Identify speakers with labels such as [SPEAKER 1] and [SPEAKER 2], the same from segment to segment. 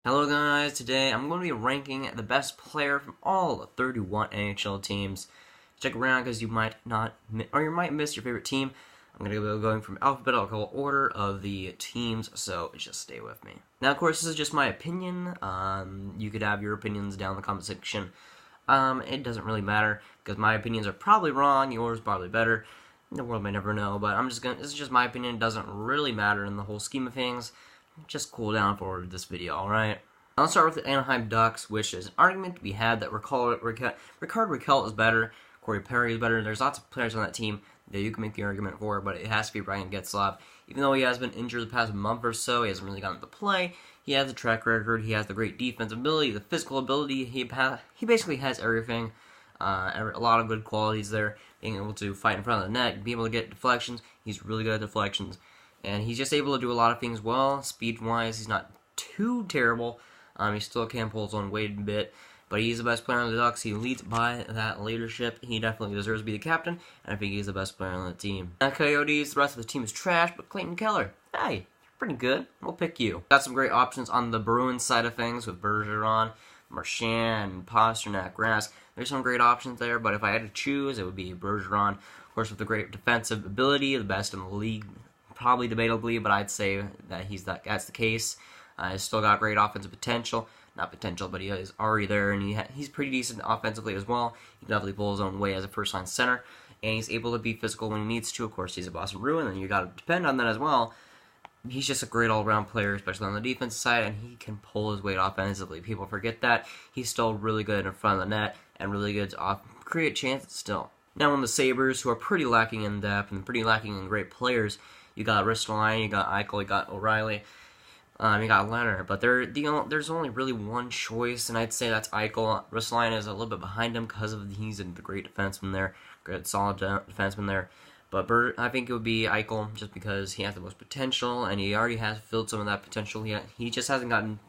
[SPEAKER 1] Hello guys, today I'm going to be ranking the best player from all 31 NHL teams. Check around because you might not, or you might miss your favorite team. I'm going to be going from alphabetical order of the teams, so just stay with me. Now, of course, this is just my opinion. You could have your opinions down in the comment section. It doesn't really matter because my opinions are probably wrong, yours probably better. The world may never know, but this is just my opinion. It doesn't really matter in the whole scheme of things. Just cool down for this video, alright? I'll start with the Anaheim Ducks, which is an argument to be had that Rickard Rakell is better, Corey Perry is better. There's lots of players on that team that you can make the argument for, but it has to be Ryan Getzlaf. Even though he has been injured the past month or so, he hasn't really gotten to play. He has a track record, he has the great defensive ability, the physical ability, he basically has everything. A lot of good qualities there, being able to fight in front of the net, be able to get deflections. He's really good at deflections. And he's just able to do a lot of things well. Speed-wise, he's not too terrible. He still can pull his own weight a bit. But he's the best player on the Ducks. He leads by that leadership. He definitely deserves to be the captain. And I think he's the best player on the team. Now, Coyotes, the rest of the team is trash. But Clayton Keller, hey, you're pretty good. We'll pick you. Got some great options on the Bruins side of things with Bergeron, Marchand, Pastrnak, Rask. There's some great options there. But if I had to choose, it would be Bergeron. Of course, with the great defensive ability, the best in the league. Probably debatably, but I'd say that that's the case. He's still got great offensive potential. Not potential, but he is already there, and he's pretty decent offensively as well. He can definitely pull his own way as a first-line center, and he's able to be physical when he needs to. Of course, he's a Boston Bruin, and you got to depend on that as well. He's just a great all-around player, especially on the defensive side, and he can pull his weight offensively. People forget that. He's still really good in front of the net, and really good to create chances still. Now on the Sabres, who are pretty lacking in depth, and pretty lacking in great players, you got Ristolainen, you got Eichel, you got O'Reilly, you got Leonard, but there's only really one choice, and I'd say that's Eichel. Ristolainen is a little bit behind him because he's the great defenseman there, great solid defenseman there. But I think it would be Eichel just because he has the most potential, and he already has filled some of that potential. He just hasn't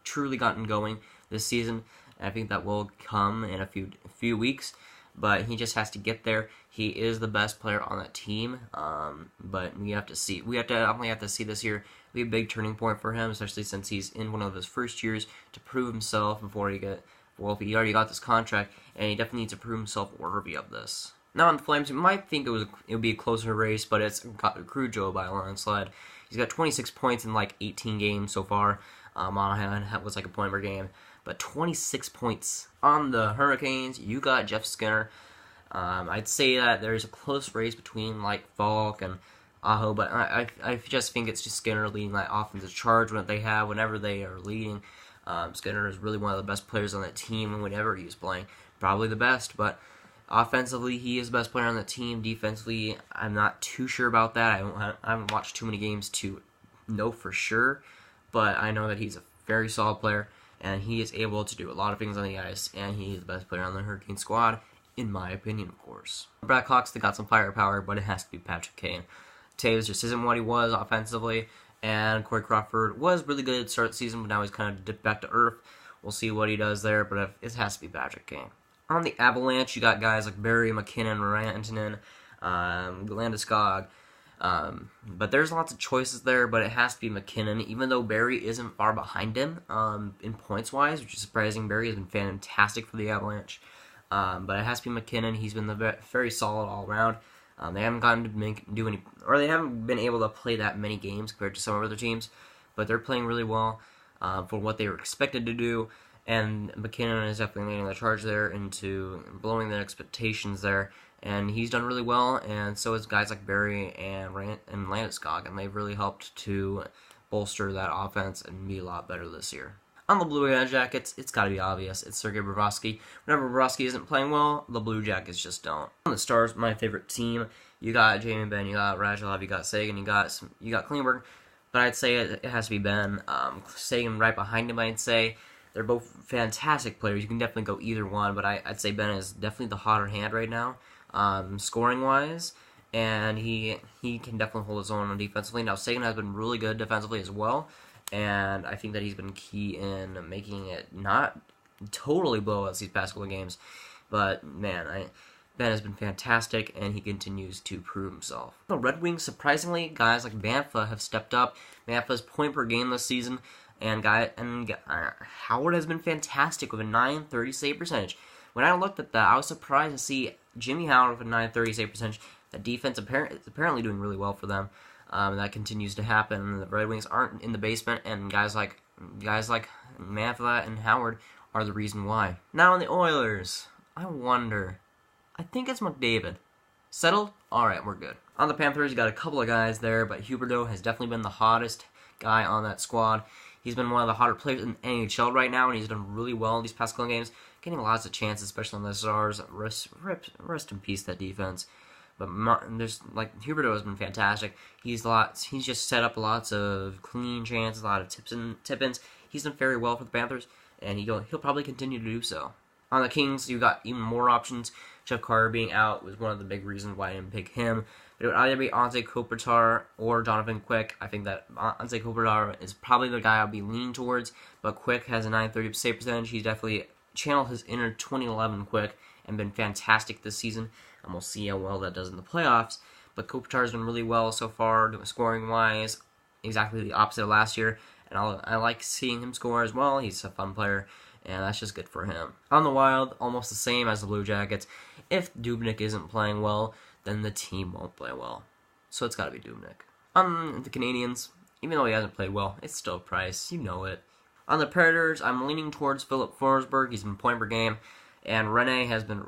[SPEAKER 1] truly gotten going this season. And I think that will come in a few weeks. But he just has to get there. He is the best player on that team. But we have to see. We definitely have to see this year. It'll be a big turning point for him, especially since he's in one of his first years to prove himself before he if he already got this contract, and he definitely needs to prove himself worthy of this. Now on the Flames, you might think it would be a closer race, but it's Cruzzo by a landslide. He's got 26 points in like 18 games so far. Monahan was like a point per game. But 26 points. On the Hurricanes, you got Jeff Skinner. I'd say that there's a close race between like Falk and Aho, but I just think it's just Skinner leading that offensive charge whenever they are leading. Skinner is really one of the best players on that team whenever he's playing. Probably the best, but offensively, he is the best player on the team. Defensively, I'm not too sure about that. I haven't watched too many games to know for sure, but I know that he's a very solid player. And he is able to do a lot of things on the ice, and he is the best player on the Hurricane squad, in my opinion, of course. The Blackhawks, they got some firepower, but it has to be Patrick Kane. Taves just isn't what he was offensively, and Corey Crawford was really good at the start of the season, but now he's kind of dipped back to earth. We'll see what he does there, but it has to be Patrick Kane. On the Avalanche, you got guys like Barrie, McKinnon, Rantanen, Landeskog. But there's lots of choices there, but it has to be McKinnon, even though Barrie isn't far behind him in points-wise, which is surprising. Barrie has been fantastic for the Avalanche. But it has to be McKinnon. He's been very solid all around. They haven't gotten to they haven't been able to play that many games compared to some other teams, but they're playing really well for what they were expected to do. And McKinnon is definitely leading the charge there into blowing the expectations there. And he's done really well, and so is guys like Barrie and Landeskog, and they've really helped to bolster that offense and be a lot better this year. On the Blue Jackets, it's got to be obvious. It's Sergei Bobrovsky. Whenever Bobrovsky isn't playing well, the Blue Jackets just don't. On the Stars, my favorite team, you got Jamie Benn, you got Radulov, you got Sagan, you got Klingberg, but I'd say it has to be Benn. Sagan right behind him, I'd say. They're both fantastic players. You can definitely go either one, but I'd say Benn is definitely the hotter hand right now. Scoring-wise, and he can definitely hold his own defensively. Now, Sagan has been really good defensively as well, and I think that he's been key in making it not totally blow us these past couple of games, but, man, Ben has been fantastic, and he continues to prove himself. The Red Wings, surprisingly, guys like Bamfa have stepped up. Bamfa's point per game this season, and Howard has been fantastic with a .930 save percentage. When I looked at that, I was surprised to see Jimmy Howard with a .930 save percentage. The defense is apparently doing really well for them. That continues to happen. The Red Wings aren't in the basement, and guys like Mantha and Howard are the reason why. Now on the Oilers, I wonder. I think it's McDavid. Settled? Alright, we're good. On the Panthers, you got a couple of guys there, but Huberdeau has definitely been the hottest guy on that squad. He's been one of the hotter players in the NHL right now, and he's done really well in these past couple games, getting lots of chances, especially on the Stars. Rest in peace, that defense. But Huberdeau has been fantastic. He's just set up lots of clean chances, a lot of tip-ins. He's done very well for the Panthers, and he'll probably continue to do so. On the Kings, you got even more options. Jeff Carter being out was one of the big reasons why I didn't pick him. But it would either be Anze Kopitar or Jonathan Quick. I think that Anze Kopitar is probably the guy I'll be leaning towards, but Quick has a .930 save percentage. He's definitely channeled his inner 2011 Quick and been fantastic this season. And we'll see how well that does in the playoffs. But Kopitar's done really well so far, scoring-wise, exactly the opposite of last year. And I like seeing him score as well. He's a fun player, and that's just good for him. On the Wild, almost the same as the Blue Jackets. If Dubnyk isn't playing well, then the team won't play well. So it's got to be Dubnyk. On the Canadiens, even though he hasn't played well, it's still Price. You know it. On the Predators, I'm leaning towards Philip Forsberg. He's been point per game. And Rene has been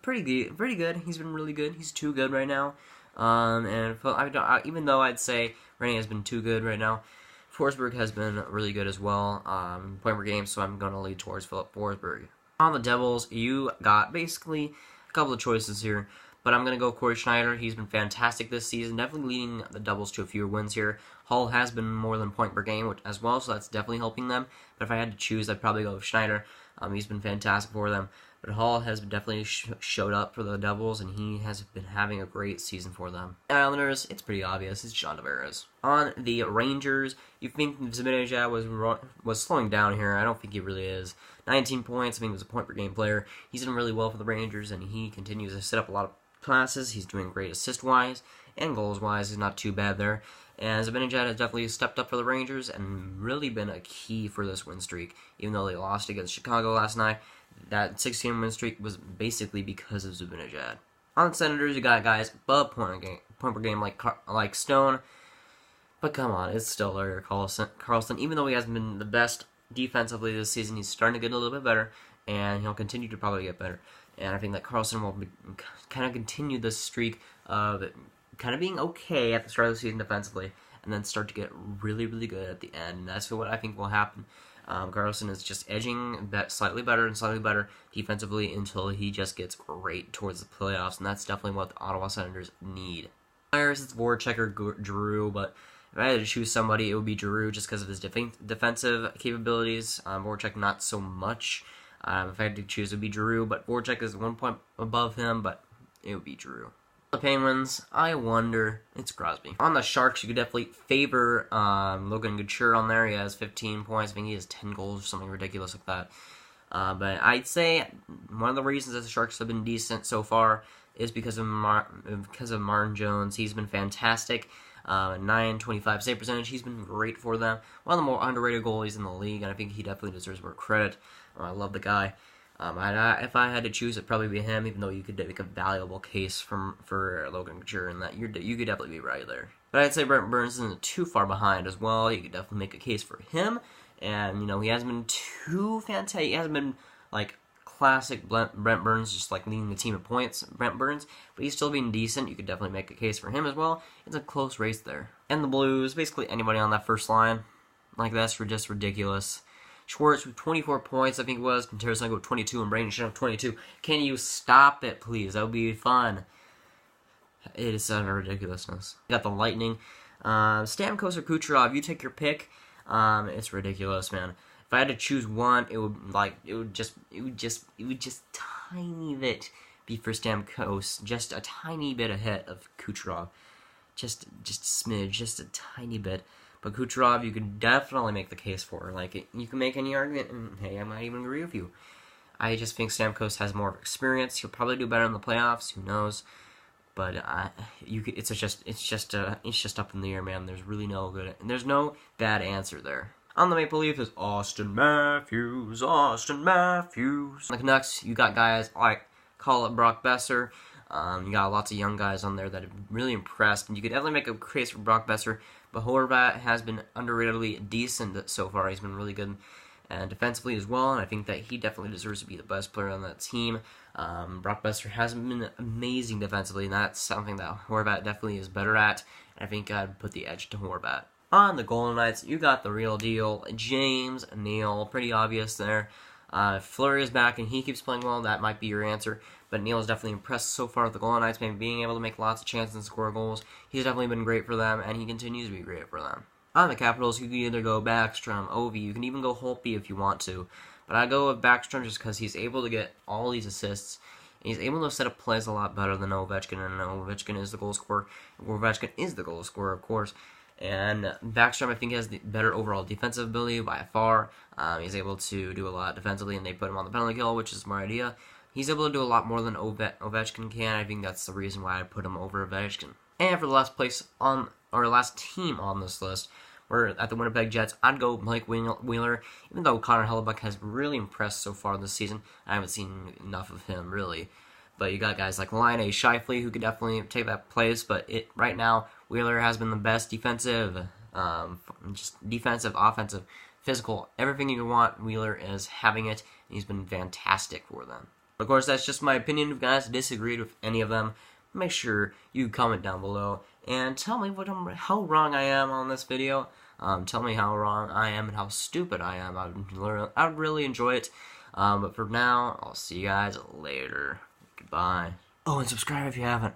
[SPEAKER 1] pretty good. He's been really good. He's too good right now. Even though I'd say Rene has been too good right now, Forsberg has been really good as well, point per game, so I'm going to lead towards Philip Forsberg. On the Devils, you got basically a couple of choices here, but I'm going to go Corey Schneider. He's been fantastic this season, definitely leading the Devils to a few wins here. Hull has been more than point per game as well, so that's definitely helping them. But if I had to choose, I'd probably go with Schneider. He's been fantastic for them. But Hall has definitely showed up for the Devils, and he has been having a great season for them. Islanders, it's pretty obvious. It's John Tavares. On the Rangers, you think Zibanejad was slowing down here. I don't think he really is. 19 points. I mean, he was a point-per-game player. He's done really well for the Rangers, and he continues to set up a lot of passes. He's doing great assist-wise, and goals-wise. He's not too bad there. And Zibanejad has definitely stepped up for the Rangers and really been a key for this win streak. Even though they lost against Chicago last night, that 16-win streak was basically because of Zibanejad. On the Senators, you got guys above point per game like Stone. But come on, it's still Larry Carlson. Even though he hasn't been the best defensively this season, he's starting to get a little bit better, and he'll continue to probably get better. And I think that Carlson will kind of continue this streak of kind of being okay at the start of the season defensively, and then start to get really, really good at the end. And that's what I think will happen. Carlson is just edging slightly better and slightly better defensively until he just gets great towards the playoffs, and that's definitely what the Ottawa Senators need. Myers, it's Voracek or Giroux, but if I had to choose somebody, it would be Giroux just because of his defensive capabilities. Voracek, not so much. If I had to choose, it would be Giroux, but Voracek is 1 point above him, but it would be Giroux. The Penguins, I wonder, it's Crosby. On the Sharks, you could definitely favor Logan Couture on there. He has 15 points. I think he has 10 goals or something ridiculous like that. But I'd say one of the reasons that the Sharks have been decent so far is because of Martin Jones. He's been fantastic. 925 save percentage. He's been great for them. One of the more underrated goalies in the league, and I think he definitely deserves more credit. I love the guy. If I had to choose, it'd probably be him, even though you could make a valuable case for Logan Couture, and that you could definitely be right there. But I'd say Brent Burns isn't too far behind as well. You could definitely make a case for him, and he hasn't been too fantastic. He hasn't been like classic Brent Burns, just like leading the team in points, Brent Burns, but he's still being decent. You could definitely make a case for him as well. It's a close race there. And the Blues, basically anybody on that first line, like that's just ridiculous. Schwartz with 24 points, I think it was. Tarasenko with 22 and Brandon Shannon with 22. Can you stop it, please? That would be fun. It is utter ridiculousness. You got the Lightning. Stamkos or Kucherov, you take your pick. It's ridiculous, man. If I had to choose one, it would just tiny bit be for Stamkos, just a tiny bit ahead of Kucherov, just a smidge, just a tiny bit. But Kucherov, you could definitely make the case for. You can make any argument, and hey, I might even agree with you. I just think Stamkos has more experience. He'll probably do better in the playoffs. Who knows? But it's just up in the air, man. There's really no good, and there's no bad answer there. On the Maple Leafs is Austin Matthews. On the Canucks, you got guys like Brock Besser. You got lots of young guys on there that have really impressed, and you could definitely make a case for Brock Besser, but Horvat has been underratedly decent so far. He's been really good and defensively as well, and I think that he definitely deserves to be the best player on that team. Brock Besser hasn't been amazing defensively, and that's something that Horvat definitely is better at, and I think I'd put the edge to Horvat. On the Golden Knights, you got the real deal, James Neal. Pretty obvious there. If Fleury is back and he keeps playing well, that might be your answer. But Neal has definitely impressed so far with the Golden Knights, maybe being able to make lots of chances and score goals. He's definitely been great for them, and he continues to be great for them. On the Capitals, you can either go Backstrom, Ovi, you can even go Holtby if you want to. But I go with Backstrom just because he's able to get all these assists. He's able to set up plays a lot better than Ovechkin, and Ovechkin is the goal scorer. Ovechkin is the goal scorer, of course. And Backstrom, I think, has the better overall defensive ability by far. He's able to do a lot defensively, and they put him on the penalty kill, which is a smart idea. He's able to do a lot more than Ovechkin can. I think that's the reason why I put him over Ovechkin. And for the last place on, or last team on this list, we're at the Winnipeg Jets. I'd go Mike Wheeler, even though Connor Hellebuyck has really impressed so far this season. I haven't seen enough of him, really. But you got guys like Line A. Scheifele who could definitely take that place. But right now, Wheeler has been the best defensive, offensive, physical, everything you want. Wheeler is having it, and he's been fantastic for them. Of course, that's just my opinion. If you guys disagreed with any of them, make sure you comment down below and tell me how wrong I am on this video. Tell me how wrong I am and how stupid I am. I'd really enjoy it. But for now, I'll see you guys later. Goodbye. Oh, and subscribe if you haven't.